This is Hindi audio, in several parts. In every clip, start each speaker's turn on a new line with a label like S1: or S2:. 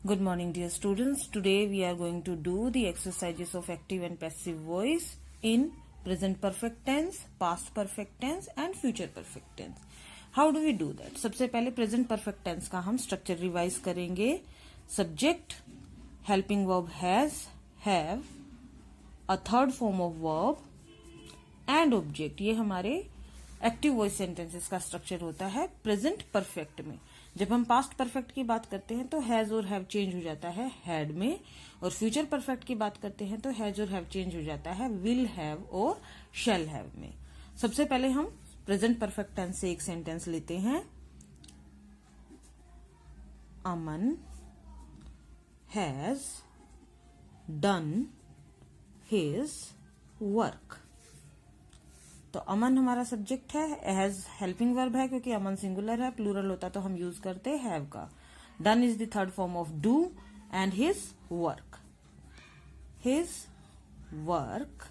S1: Good morning, dear students. Today we are going to do the exercises of active and passive voice in present perfect tense, past perfect tense and future perfect tense. How do we do that? सबसे पहले present perfect tense का हम structure revise करेंगे. Subject, helping verb has, have, a third form of verb and object. ये हमारे एक्टिव वॉइस सेंटेंसेस का स्ट्रक्चर होता है प्रेजेंट परफेक्ट में. जब हम पास्ट परफेक्ट की बात करते हैं तो हैज और हैव चेंज हो जाता है हैड में, और फ्यूचर परफेक्ट की बात करते हैं तो हैज और हैव चेंज हो जाता है विल हैव और शैल हैव में. सबसे पहले हम प्रेजेंट परफेक्ट टेंस से एक सेंटेंस लेते हैं. अमन हैज डन हिज वर्क. तो अमन हमारा सब्जेक्ट है, हैज हेल्पिंग वर्ब है क्योंकि अमन सिंगुलर है, प्लूरल होता तो हम यूज करते हैव का. Done is the third form of do and his work. His work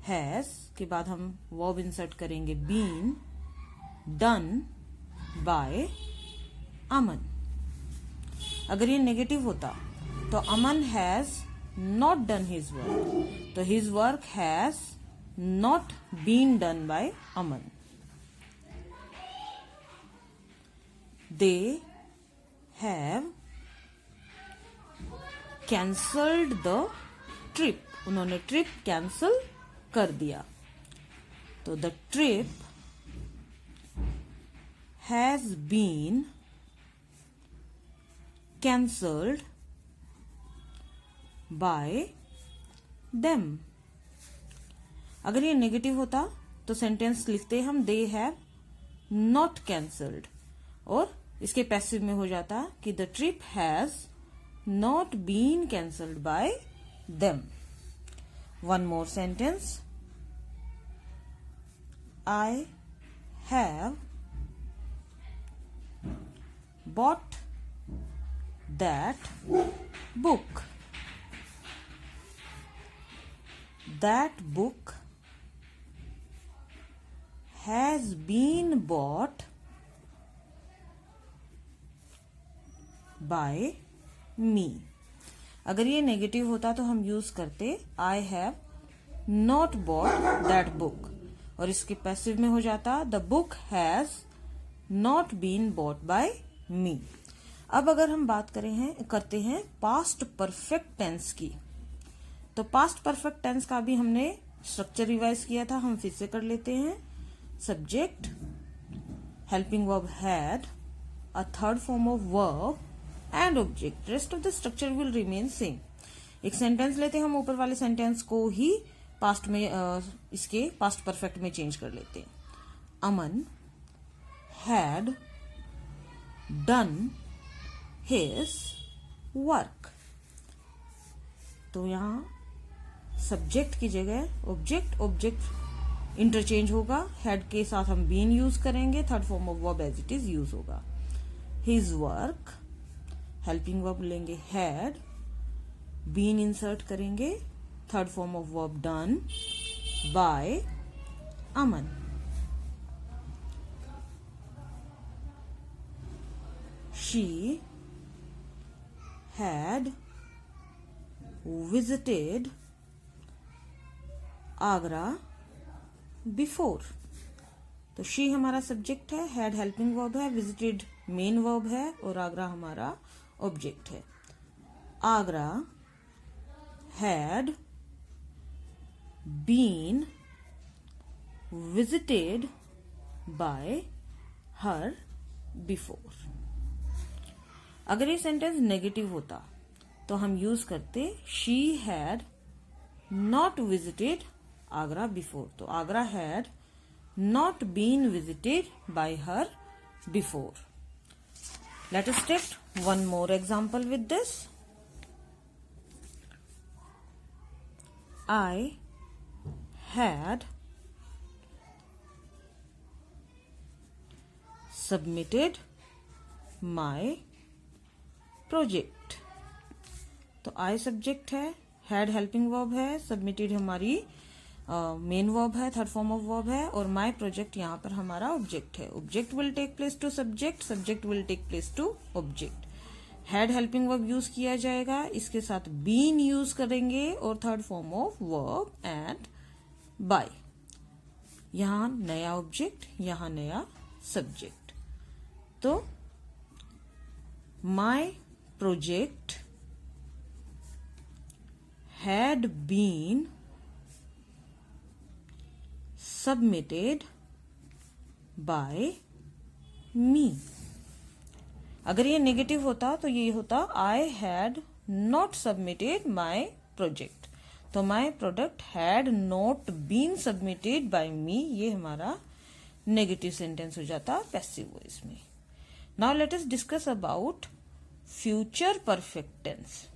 S1: has के बाद हम वर्ब इंसर्ट करेंगे बीन डन बाय अमन. अगर ये नेगेटिव होता तो Aman has not done his work, तो his work has not been done by Aman. They have cancelled the trip. उन्होंने ट्रिप कैंसल कर दिया. तो the trip has been cancelled by them. अगर ये नेगेटिव होता तो सेंटेंस लिखते हम दे हैव नॉट कैंसल्ड, और इसके पैसिव में हो जाता कि the trip has not been cancelled by them. One more sentence. I have bought that book. That book has been bought by me. अगर ये नेगेटिव होता तो हम यूज करते I have not bought that book, और इसके पैसिव में हो जाता the book has not been bought by me. अब अगर हम बात करते हैं पास्ट परफेक्ट टेंस की, तो पास्ट परफेक्ट टेंस का भी हमने स्ट्रक्चर रिवाइज किया था, हम फिर से कर लेते हैं. Subject, helping verb had, a third form of verb and object. Rest of the structure will remain same. एक सेंटेंस लेते हैं हम, ऊपर वाले सेंटेंस को ही पास्ट में इसके पास्ट परफेक्ट में चेंज कर लेते हैं. अमन had done his work. तो यहाँ सब्जेक्ट की जगह ऑब्जेक्ट इंटरचेंज होगा. हेड के साथ हम बीन यूज करेंगे, third form of verb as it is use होगा. हिज वर्क, हेल्पिंग वर्ब लेंगे हैड, बीन इंसर्ट करेंगे, third form of verb done by Aman. She had visited Agra before. तो शी हमारा सब्जेक्ट है, हैड हेल्पिंग वर्ब है, विजिटेड मेन वर्ब है और आगरा हमारा ऑब्जेक्ट है. Agra had been visited by her before. अगर ये सेंटेंस नेगेटिव होता तो हम यूज करते she had not visited Agra before. तो Agra had not been visited by her before. Let us take one more example with this. I had submitted my project. तो आई सब्जेक्ट है, हैड हेल्पिंग वर्ब है, सबमिटेड हमारी मेन वर्ब है, थर्ड फॉर्म ऑफ वर्ब है, और माई प्रोजेक्ट यहाँ पर हमारा ऑब्जेक्ट है. Object will take place to subject, subject will take place to object. Had helping verb use किया जाएगा, इसके साथ बीन यूज करेंगे और third form of verb and by. यहां नया ऑब्जेक्ट, यहां नया सब्जेक्ट। तो my project had been submitted by me। अगर ये नेगेटिव होता तो ये होता I had not submitted my project। तो my product had not been submitted by me, ये हमारा नेगेटिव सेंटेंस हो जाता पैसिव वॉइस में। Now let us discuss about future perfect tense.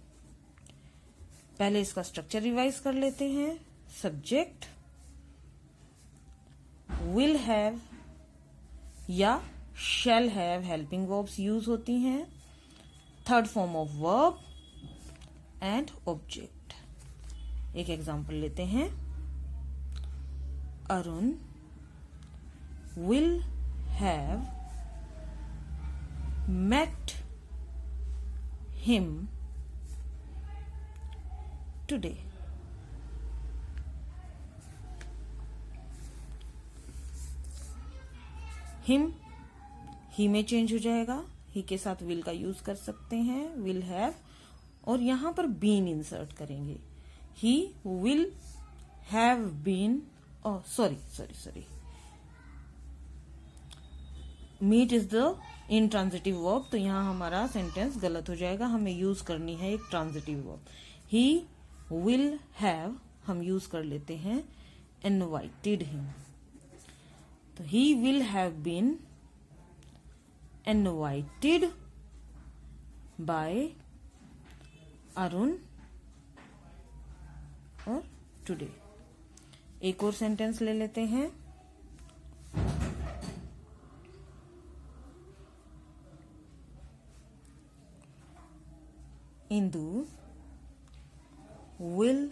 S1: पहले इसका स्ट्रक्चर रिवाइज कर लेते हैं। सब्जेक्ट विल हैव या shall have helping verbs use होती हैं। Third form of verb and object. एक एग्जांपल लेते हैं। Arun will have met him today। Him he में चेंज हो जाएगा, ही के साथ विल का यूज कर सकते हैं, विल हैव, और यहां पर बीन इंसर्ट करेंगे। He will have been, sorry meet is the intransitive verb, तो यहां हमारा सेंटेंस गलत हो जाएगा, हमें यूज करनी है एक transitive verb. He will have हम यूज कर लेते हैं इनवाइटेड हिम। तो he will have been invited by Arun और टुडे। एक और सेंटेंस ले लेते हैं। Indu will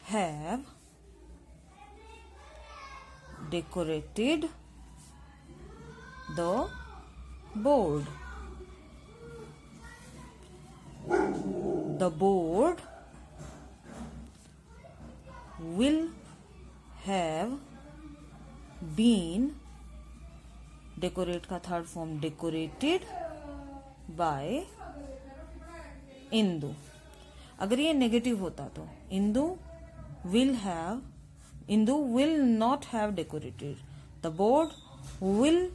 S1: have decorated the board। The board will have been, decorate का third form decorated by Indu. अगर ये नेगेटिव होता तो Indu will not have decorated, the board will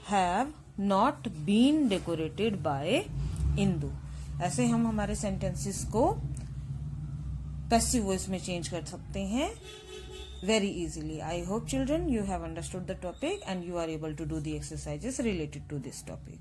S1: have not been decorated by Indu. ऐसे हम हमारे सेंटेंसेस को पैसिव वॉइस में चेंज कर सकते हैं very easily। I hope children you have understood the topic and you are able to do the exercises related to this topic।